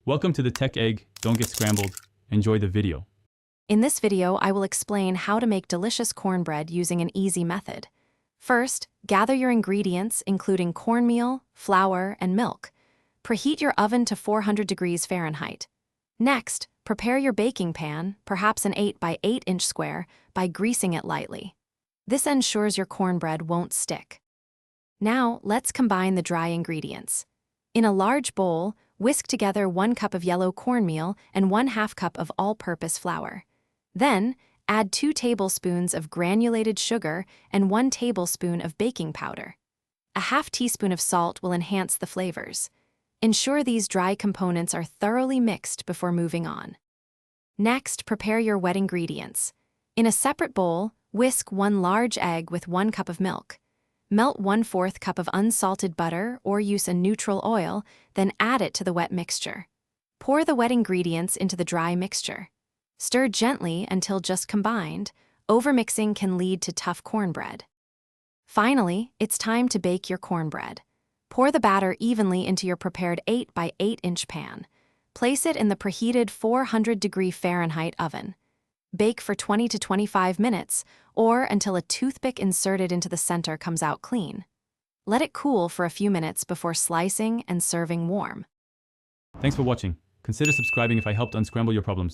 Welcome to the Tech Egg. Don't get scrambled. Enjoy the video. In this video, I will explain how to make delicious cornbread using an easy method. First, gather your ingredients, including cornmeal, flour, and milk. Preheat your oven to 400 degrees Fahrenheit. Next, prepare your baking pan, perhaps an 8 by 8 inch square, by greasing it lightly. This ensures your cornbread won't stick. Now, let's combine the dry ingredients. In a large bowl, whisk together 1 cup of yellow cornmeal and 1/2 cup of all-purpose flour. Then, add 2 tablespoons of granulated sugar and 1 tablespoon of baking powder. A 1/2 teaspoon of salt will enhance the flavors. Ensure these dry components are thoroughly mixed before moving on. Next, prepare your wet ingredients. In a separate bowl, whisk 1 large egg with 1 cup of milk. Melt 1/4 cup of unsalted butter or use a neutral oil, then add it to the wet mixture. Pour the wet ingredients into the dry mixture. Stir gently until just combined. Overmixing can lead to tough cornbread. Finally, it's time to bake your cornbread. Pour the batter evenly into your prepared 8 by 8 inch pan. Place it in the preheated 400 degree Fahrenheit oven. Bake for 20 to 25 minutes, or until a toothpick inserted into the center comes out clean. Let it cool for a few minutes before slicing and serving warm. Thanks for watching. Consider subscribing if I helped unscramble your problems.